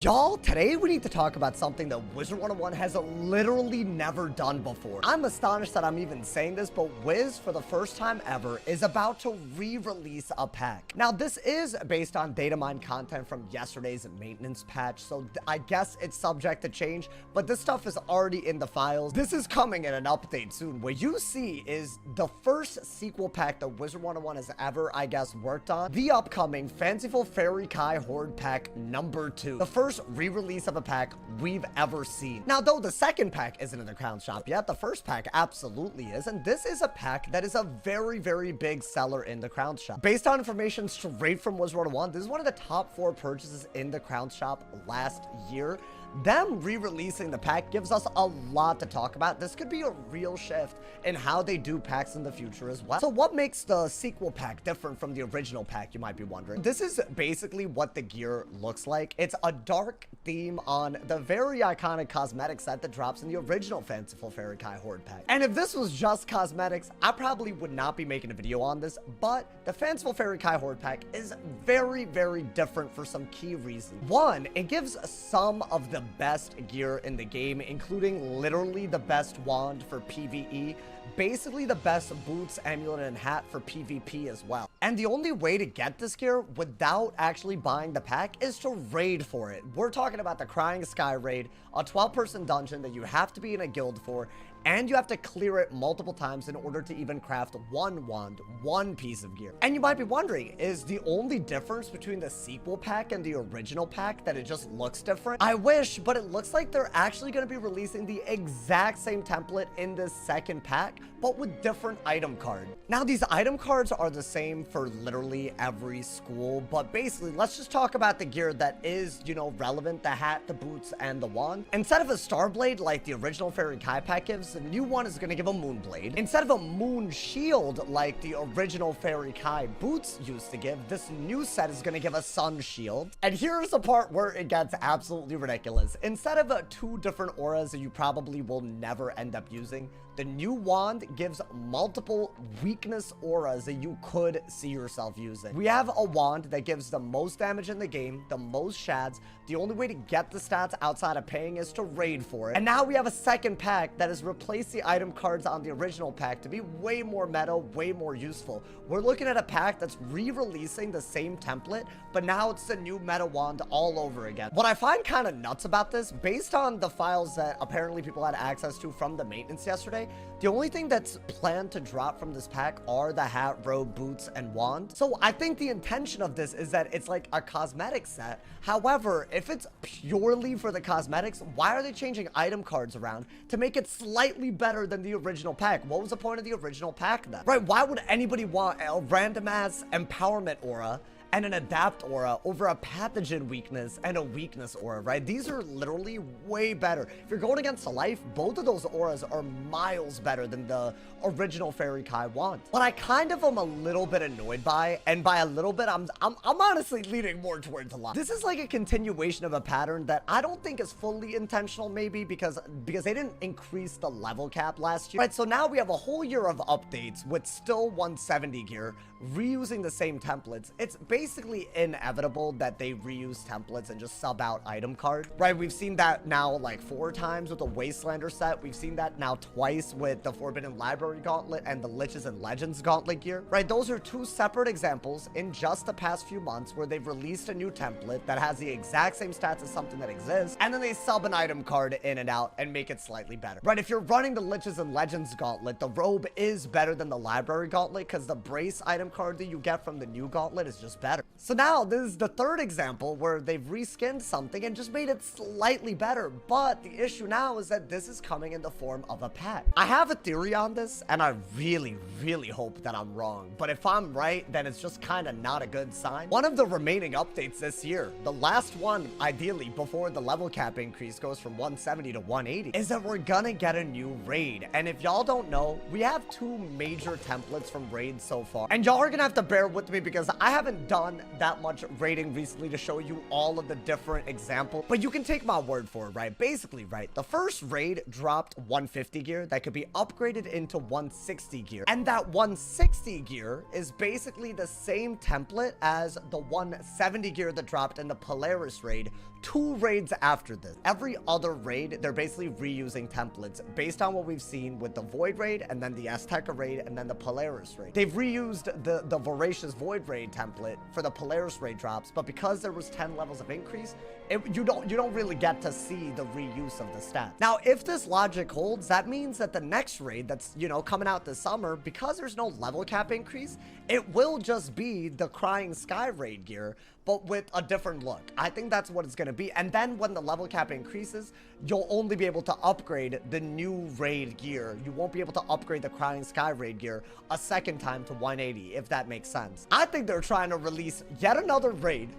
Y'all, today we need to talk about something that Wizard101 has literally never done before. I'm astonished that I'm even saying this, but Wiz, for the first time ever, is about to re-release a pack. Now, this is based on data mine content from yesterday's maintenance patch, so I guess it's subject to change, but this stuff is already in the files. This is coming in an update soon. What you see is the first sequel pack that Wizard101 has ever, I guess, worked on. The upcoming Fanciful Fairy Kai Horde pack number 2. The first re-release of a pack we've ever seen. Now, though the second pack isn't in the crown shop yet, the first pack absolutely is, and this is a pack that is a very, very big seller in the crown shop. Based on information straight from Wizard101, this is one of the top 4 purchases in the crown shop last year. Them re-releasing the pack gives us a lot to talk about. This could be a real shift in how they do packs in the future as well. So what makes the sequel pack different from the original pack, you might be wondering? This is basically what the gear looks like. It's a dark theme on the very iconic cosmetic set that drops in the original Fanciful Fairy Kai Horde pack. And if this was just cosmetics, I probably would not be making a video on this, but the Fanciful Fairy Kai Horde pack is very, very different for some key reasons. One, it gives some of the best gear in the game, including literally the best wand for PvE, basically the best boots, amulet, and hat for PvP as well. And the only way to get this gear without actually buying the pack is to raid for it. We're talking about the Crying Sky raid, a 12-person dungeon that you have to be in a guild for, and you have to clear it multiple times in order to even craft one wand, one piece of gear. And you might be wondering, is the only difference between the sequel pack and the original pack that it just looks different? I wish, but it looks like they're actually going to be releasing the exact same template in this second pack, but with different item cards. Now, these item cards are the same for literally every school, but basically, let's just talk about the gear that is, relevant: the hat, the boots, and the wand. Instead of a star blade like the original Fairy Kai pack gives, the new one is going to give a moon blade. Instead of a moon shield like the original Fairy Kai boots used to give, this new set is going to give a sun shield. And here's the part where it gets absolutely ridiculous. Instead of 2 different auras that you probably will never end up using, the new wand gives multiple weakness auras that you could see yourself using. We have a wand that gives the most damage in the game, the most shads. The only way to get the stats outside of paying is to raid for it. And now we have a second pack that has replaced the item cards on the original pack to be way more meta, way more useful. We're looking at a pack that's re-releasing the same template, but now it's the new meta wand all over again. What I find kind of nuts about this, based on the files that apparently people had access to from the maintenance yesterday, the only thing that's planned to drop from this pack are the hat, robe, boots, and wand. So I think the intention of this is that it's like a cosmetic set. However, if it's purely for the cosmetics, why are they changing item cards around to make it slightly better than the original pack? What was the point of the original pack then? Right, why would anybody want a random ass empowerment aura and an adapt aura over a pathogen weakness and a weakness aura, right? These are literally way better. If you're going against a life, both of those auras are miles better than the original Fairy Kai wand. What I kind of am a little bit annoyed by, and by a little bit, I'm honestly leaning more towards a lot. This is like a continuation of a pattern that I don't think is fully intentional, maybe because they didn't increase the level cap last year. Right, so now we have a whole year of updates with still 170 gear, reusing the same templates. It's basically inevitable that they reuse templates and just sub out item card, right? We've seen that now like 4 times with the Wastelander set. We've seen that now twice with the Forbidden Library Gauntlet and the Liches and Legends Gauntlet gear, right? Those are 2 separate examples in just the past few months where they've released a new template that has the exact same stats as something that exists, and then they sub an item card in and out and make it slightly better, right? If you're running the Liches and Legends Gauntlet, the robe is better than the Library Gauntlet because the brace item card that you get from the new gauntlet is just better. So now this is the third example where they've reskinned something and just made it slightly better, but the issue now is that this is coming in the form of a pack. I have a theory on this, and I really, really hope that I'm wrong, but if I'm right, then it's just kind of not a good sign. One of the remaining updates this year, the last one ideally before the level cap increase goes from 170 to 180, is that we're gonna get a new raid. And if y'all don't know, we have 2 major templates from raids so far, and y'all are gonna have to bear with me because I haven't done done that much rating recently to show you all of the different examples, but you can take my word for it, right? Basically, right, the first raid dropped 150 gear that could be upgraded into 160 gear, and that 160 gear is basically the same template as the 170 gear that dropped in the Polaris raid 2 raids after this. Every other raid, they're basically reusing templates based on what we've seen with the Void raid, and then the Azteca raid, and then the Polaris raid. They've reused the Voracious Void raid template for the Polaris raid drops, but because there was 10 levels of increase, you don't really get to see the reuse of the stats. Now, if this logic holds, that means that the next raid that's, you know, coming out this summer, because there's no level cap increase, it will just be the Crying Sky raid gear, but with a different look. I think that's what it's going to be. And then when the level cap increases, you'll only be able to upgrade the new raid gear. You won't be able to upgrade the Crying Sky raid gear a second time to 180, if that makes sense. I think they're trying to release yet another raid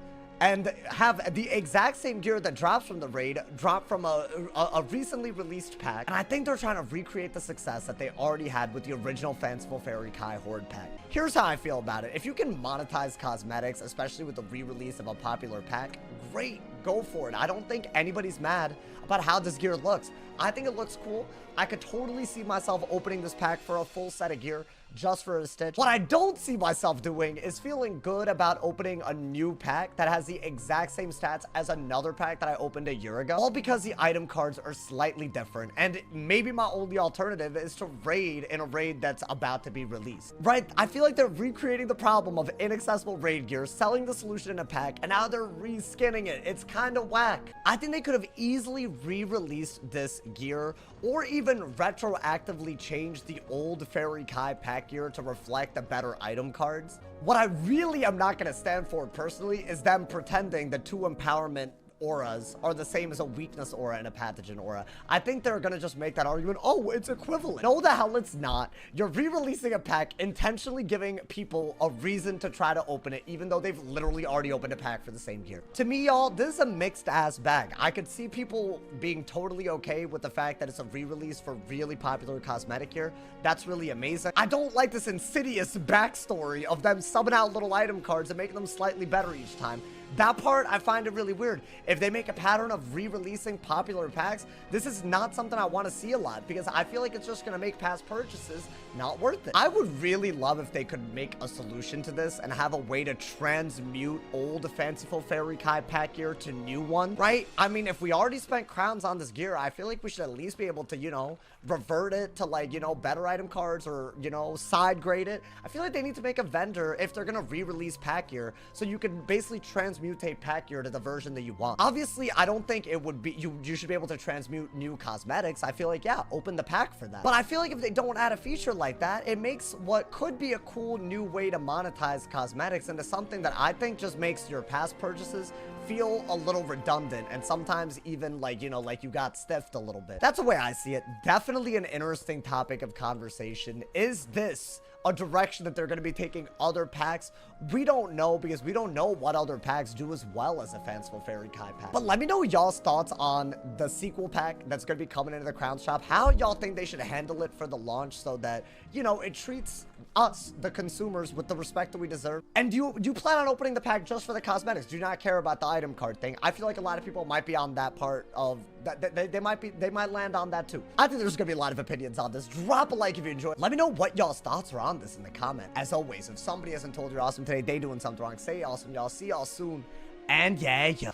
and have the exact same gear that drops from the raid drop from a recently released pack. And I think they're trying to recreate the success that they already had with the original Fanciful Fairy Kai Horde pack. Here's how I feel about it. If you can monetize cosmetics, especially with the re-release of a popular pack, great, go for it. I don't think anybody's mad about how this gear looks. I think it looks cool. I could totally see myself opening this pack for a full set of gear just for a Stitch. What I don't see myself doing is feeling good about opening a new pack that has the exact same stats as another pack that I opened a year ago, all because the item cards are slightly different, and maybe my only alternative is to raid in a raid that's about to be released. Right? I feel like they're recreating the problem of inaccessible raid gear, selling the solution in a pack, and now they're reskinning it. It's kind of whack. I think they could have easily re-released this gear, or even retroactively changed the old Fairy Kai pack gear to reflect the better item cards. What I really am not going to stand for personally is them pretending the 2 empowerment auras are the same as a weakness aura and a pathogen aura. I think they're gonna just make that argument, oh, it's equivalent. No, the hell it's not. You're re-releasing a pack, intentionally giving people a reason to try to open it, even though they've literally already opened a pack for the same gear. To me, y'all, this is a mixed ass bag. I could see people being totally okay with the fact that it's a re-release for really popular cosmetic gear. That's really amazing. I don't like this insidious backstory of them subbing out little item cards and making them slightly better each time. That part, I find it really weird. If they make a pattern of re-releasing popular packs, this is not something I want to see a lot, because I feel like it's just going to make past purchases not worth it. I would really love if they could make a solution to this and have a way to transmute old Fanciful Fairy Kai pack gear to new one, right? I mean, if we already spent crowns on this gear, I feel like we should at least be able to, you know, revert it to, like, you know, better item cards, or, you know, side grade it. I feel like they need to make a vendor, if they're going to re-release pack gear, so you can basically transmutate pack gear to the version that you want. Obviously, I don't think it would be, you should be able to transmute new cosmetics. I feel like, yeah, open the pack for that. But I feel like if they don't add a feature like that, it makes what could be a cool new way to monetize cosmetics into something that I think just makes your past purchases feel a little redundant, and sometimes even, like, you know, like you got stiffed a little bit. That's the way I see it. Definitely an interesting topic of conversation. Is this a direction that they're going to be taking other packs? We don't know, because we don't know what other packs do as well as a Fanciful Fairy Kai pack. But let me know y'all's thoughts on the sequel pack that's going to be coming into the Crown Shop. How y'all think they should handle it for the launch, so that, you know, it treats us, the consumers, with the respect that we deserve. And do you plan on opening the pack just for the cosmetics? Do you not care about the item card thing? I feel like a lot of people might be on that part of that. They might land on that too. I think there's gonna be a lot of opinions on this. Drop a like if you enjoyed. Let me know what y'all's thoughts are on this in the comment. As always, if somebody hasn't told you you're awesome today, they doing something wrong. Stay awesome, y'all. See y'all soon. And yeah.